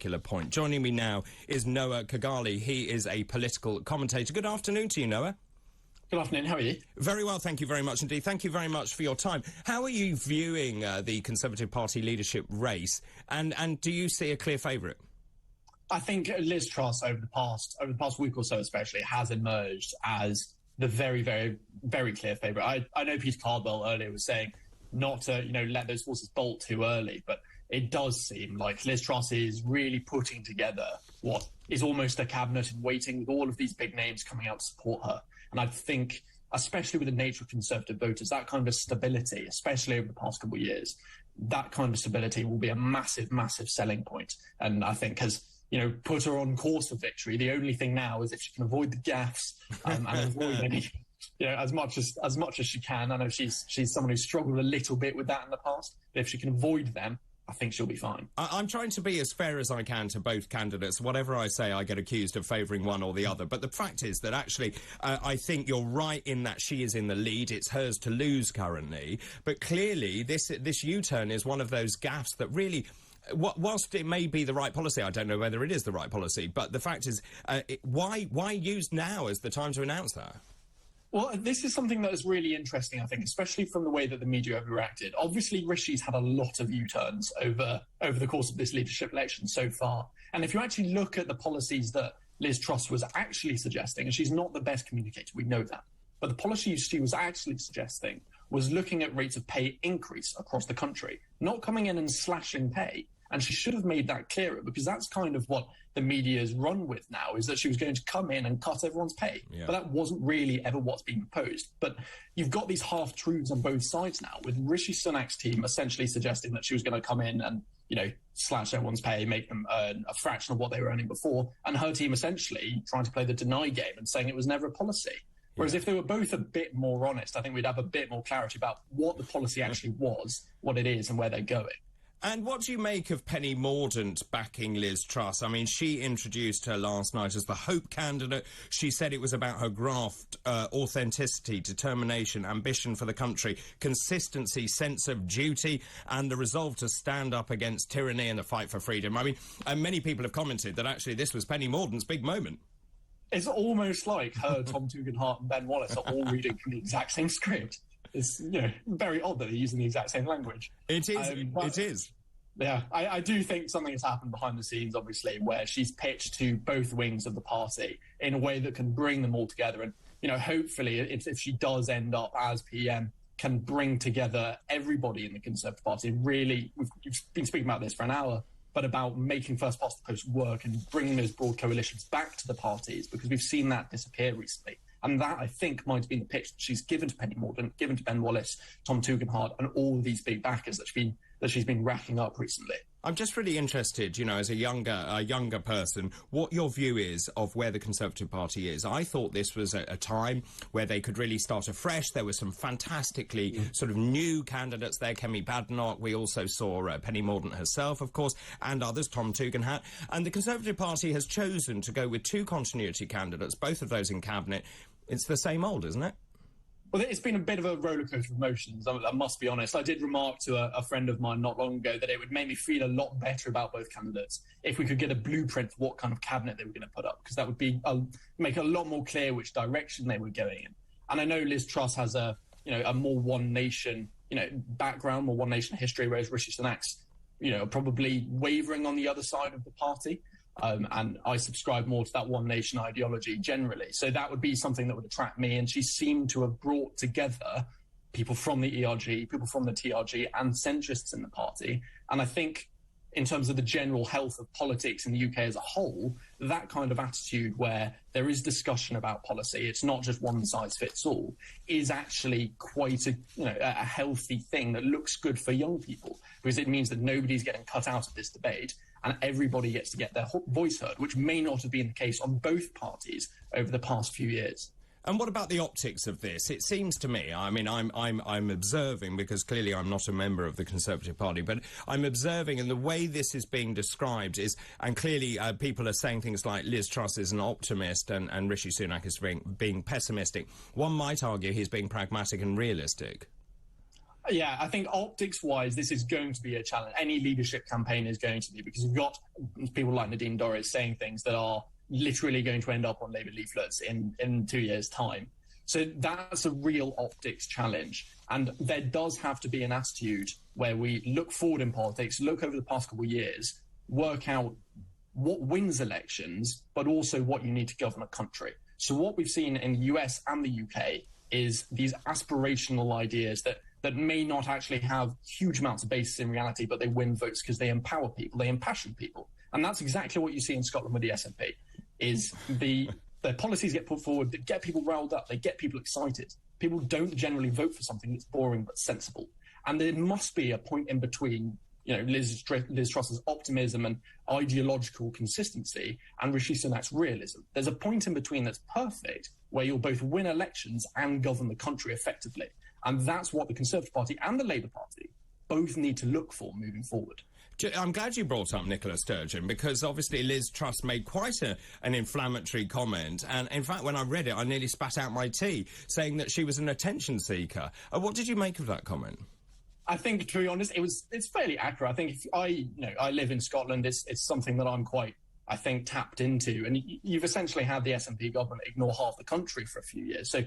particular point. Joining me now is Noah Khogali. He is a political commentator. Good afternoon to you, Noah. Good afternoon, how are you? Very well, thank you very much indeed. Thank you very much for your time. How are you viewing the Conservative Party leadership race, and do you see a clear favourite? I think Liz Truss over the past week or so especially has emerged as the very, very, very clear favourite. I know Peter Cardwell earlier was saying not to, let those forces bolt too early, but it does seem like Liz Truss is really putting together what is almost a cabinet in waiting with all of these big names coming out to support her. And I think, especially with the nature of Conservative voters, that kind of stability, especially over the past couple of years, that kind of stability will be a massive, massive selling point. And I think has, put her on course for victory. The only thing now is if she can avoid the gaffes and avoid any, as much as she can. I know she's someone who's struggled a little bit with that in the past. But if she can avoid them, I think she'll be fine. I'm trying to be as fair as I can to both candidates. Whatever I say, I get accused of favouring one or the other. But the fact is that actually, I think you're right in that she is in the lead. It's hers to lose currently. But clearly, this U-turn is one of those gaffes that really... Whilst it may be the right policy, I don't know whether it is the right policy. But the fact is, why use now as the time to announce that? Well, this is something that is really interesting, I think, especially from the way that the media have reacted. Obviously, Rishi's had a lot of U-turns over the course of this leadership election so far. And if you actually look at the policies that Liz Truss was actually suggesting, and she's not the best communicator, we know that, but the policies she was actually suggesting was looking at rates of pay increase across the country, not coming in and slashing pay. And she should have made that clearer, because that's kind of what the media's run with now, is that she was going to come in and cut everyone's pay. Yeah. But that wasn't really ever what's being proposed. But you've got these half-truths on both sides now, with Rishi Sunak's team essentially suggesting that she was going to come in and, slash everyone's pay, make them earn a fraction of what they were earning before, and her team essentially trying to play the deny game and saying it was never a policy. Whereas if they were both a bit more honest, I think we'd have a bit more clarity about what the policy actually was, what it is, and where they're going. And what do you make of Penny Mordaunt backing Liz Truss? I mean, she introduced her last night as the Hope candidate. She said it was about her graft, authenticity, determination, ambition for the country, consistency, sense of duty, and the resolve to stand up against tyranny and the fight for freedom. I mean, many people have commented that actually this was Penny Mordaunt's big moment. It's almost like her, Tom Tugendhat and Ben Wallace are all reading from the exact same script. It's, very odd that they're using the exact same language. It is. It is. Yeah, I do think something has happened behind the scenes, obviously, where she's pitched to both wings of the party in a way that can bring them all together. And, hopefully, if she does end up as PM, can bring together everybody in the Conservative Party. Really, we've been speaking about this for an hour, but about making first past the post work and bringing those broad coalitions back to the parties, because we've seen that disappear recently. And that, I think, might have been the pitch that she's given to Penny Mordaunt, given to Ben Wallace, Tom Tugendhat, and all these big backers that she's been racking up recently. I'm just really interested, as a younger person, what your view is of where the Conservative Party is. I thought this was a time where they could really start afresh. There were some fantastically sort of new candidates there. Kemi Badenoch. We also saw Penny Mordaunt herself, of course, and others, Tom Tugendhat. And the Conservative Party has chosen to go with two continuity candidates, both of those in cabinet. It's the same old, isn't it? Well, it's been a bit of a rollercoaster of emotions, I must be honest. I did remark to a friend of mine not long ago that it would make me feel a lot better about both candidates if we could get a blueprint for what kind of cabinet they were going to put up, because that would be make it a lot more clear which direction they were going in. And I know Liz Truss has a more one nation background, more one nation history, whereas Rishi Sunak's probably wavering on the other side of the party. And I subscribe more to that one nation ideology generally. So that would be something that would attract me. And she seemed to have brought together people from the ERG, people from the TRG, and centrists in the party. And I think in terms of the general health of politics in the UK as a whole, that kind of attitude where there is discussion about policy, it's not just one size fits all, is actually quite a healthy thing that looks good for young people, because it means that nobody's getting cut out of this debate and everybody gets to get their voice heard, which may not have been the case on both parties over the past few years. And what about the optics of this? It seems to me, I mean, I'm observing, because clearly I'm not a member of the Conservative Party, but I'm observing, and the way this is being described is, and clearly people are saying things like Liz Truss is an optimist and Rishi Sunak is being pessimistic. One might argue he's being pragmatic and realistic. Yeah, I think optics-wise, this is going to be a challenge. Any leadership campaign is going to be, because you've got people like Nadine Dorries saying things that are literally going to end up on Labour leaflets in 2 years' time. So that's a real optics challenge. And there does have to be an attitude where we look forward in politics, look over the past couple of years, work out what wins elections, but also what you need to govern a country. So what we've seen in the US and the UK is these aspirational ideas that may not actually have huge amounts of basis in reality, but they win votes because they empower people, they impassion people. And that's exactly what you see in Scotland with the SNP, is their policies get put forward that get people riled up, they get people excited. People don't generally vote for something that's boring but sensible. And there must be a point in between, you know, Liz Truss's optimism and ideological consistency and Rishi Sunak's realism. There's a point in between that's perfect, where you'll both win elections and govern the country effectively. And that's what the Conservative Party and the Labour Party both need to look for moving forward. I'm glad you brought up Nicola Sturgeon, because obviously Liz Truss made quite an inflammatory comment. And in fact, when I read it, I nearly spat out my tea, saying that she was an attention seeker. What did you make of that comment? I think, to be honest, it's fairly accurate. I think if I live in Scotland, it's something that I'm quite, I think, tapped into. And you've essentially had the SNP government ignore half the country for a few years. So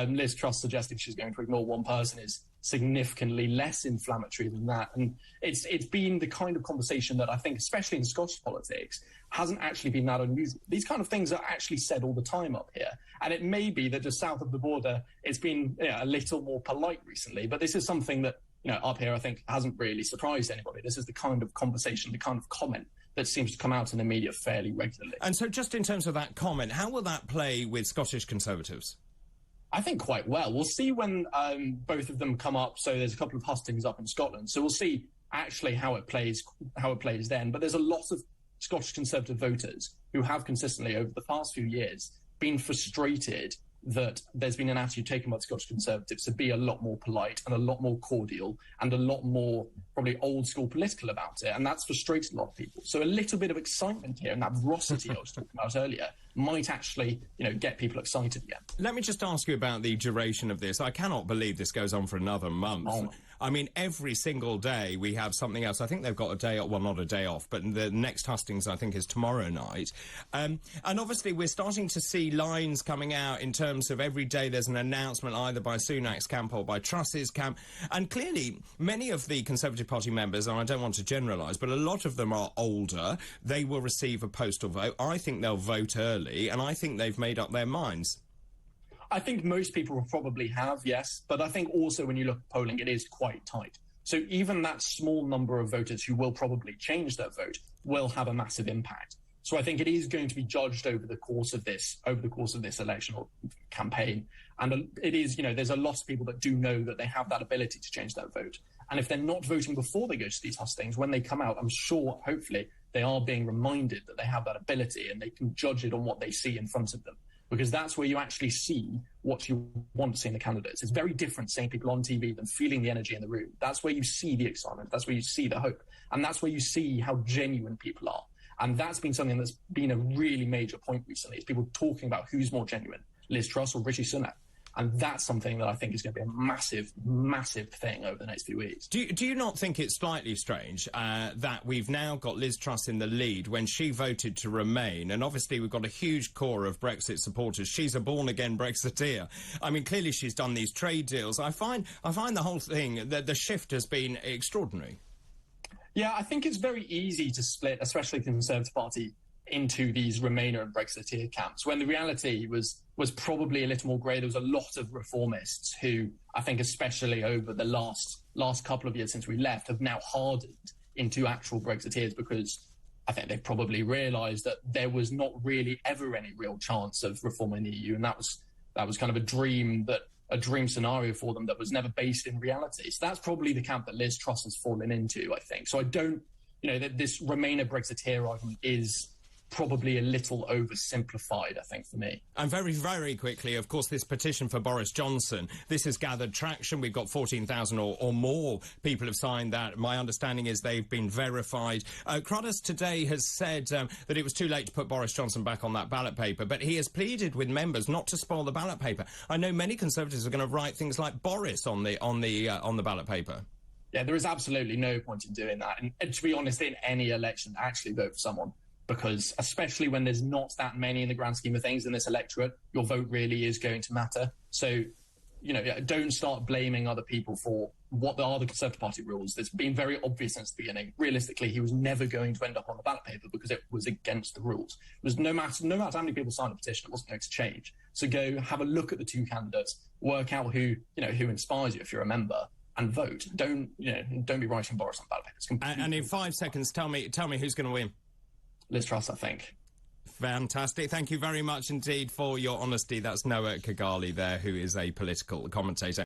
Liz Truss suggesting she's going to ignore one person is significantly less inflammatory than that. And it's been the kind of conversation that I think, especially in Scottish politics, hasn't actually been that unusual. These kind of things are actually said all the time up here. And it may be that just south of the border, it's been a little more polite recently. But this is something that, up here, I think, hasn't really surprised anybody. This is the kind of conversation, the kind of comment that seems to come out in the media fairly regularly. And so just in terms of that comment, how will that play with Scottish Conservatives? I think quite well. We'll see when both of them come up. So there's a couple of hustings up in Scotland. So we'll see actually how it plays then. But there's a lot of Scottish Conservative voters who have consistently over the past few years been frustrated that there's been an attitude taken by the Scottish Conservatives to be a lot more polite and a lot more cordial and a lot more probably old school political about it. And that's frustrated a lot of people. So a little bit of excitement here and that veracity I was talking about earlier might actually, get people excited again. Let me just ask you about the duration of this. I cannot believe this goes on for another month. Oh. I mean, every single day we have something else. I think they've got a day off, well, not a day off, but the next hustings, I think, is tomorrow night. And obviously we're starting to see lines coming out in terms of every day there's an announcement either by Sunak's camp or by Truss's camp. And clearly, many of the Conservative Party members, and I don't want to generalise, but a lot of them are older. They will receive a postal vote. I think they'll vote early, and I think they've made up their minds. I think most people will probably have, yes. But I think also when you look at polling, it is quite tight. So even that small number of voters who will probably change their vote will have a massive impact. So I think it is going to be judged over the course of this election or campaign. And it is, there's a lot of people that do know that they have that ability to change their vote. And if they're not voting before they go to these hustings, when they come out, I'm sure, hopefully, they are being reminded that they have that ability and they can judge it on what they see in front of them. Because that's where you actually see what you want to see in the candidates. It's very different seeing people on TV than feeling the energy in the room. That's where you see the excitement. That's where you see the hope. And that's where you see how genuine people are. And that's been something that's been a really major point recently, is people talking about who's more genuine, Liz Truss or Rishi Sunak. And that's something that I think is going to be a massive, massive thing over the next few weeks. Do you not think it's slightly strange that we've now got Liz Truss in the lead when she voted to remain? And obviously we've got a huge core of Brexit supporters. She's a born-again Brexiteer. I mean, clearly she's done these trade deals. I find the whole thing, the shift has been extraordinary. Yeah, I think it's very easy to split, especially the Conservative Party, into these Remainer and Brexiteer camps, when the reality was probably a little more grey. There was a lot of reformists who, I think especially over the last couple of years since we left, have now hardened into actual Brexiteers, because I think they've probably realised that there was not really ever any real chance of reforming the EU, and that was kind of a dream scenario for them that was never based in reality. So that's probably the camp that Liz Truss has fallen into, I think. So I don't, that this Remainer Brexiteer argument is probably a little oversimplified, I think, for me. And very, very quickly, of course, this petition for Boris Johnson, this has gathered traction. We've got 14,000 or more people have signed that. My understanding is they've been verified. Cruddas today has said that it was too late to put Boris Johnson back on that ballot paper, but he has pleaded with members not to spoil the ballot paper. I know many Conservatives are going to write things like Boris on the ballot paper. Yeah, there is absolutely no point in doing that. And to be honest, in any election, actually vote for someone. Because especially when there's not that many in the grand scheme of things in this electorate, your vote really is going to matter. So, you know, don't start blaming other people for what are the Conservative Party rules. It's been very obvious since the beginning. Realistically, he was never going to end up on the ballot paper because it was against the rules. It was no matter how many people signed a petition, it wasn't going to change. So go have a look at the two candidates, work out who inspires you if you're a member, and vote. Don't be writing Boris on ballot papers. And in 5 seconds, tell me who's going to win. Liz Truss, I think. Fantastic. Thank you very much indeed for your honesty. That's Noah Khogali there, who is a political commentator.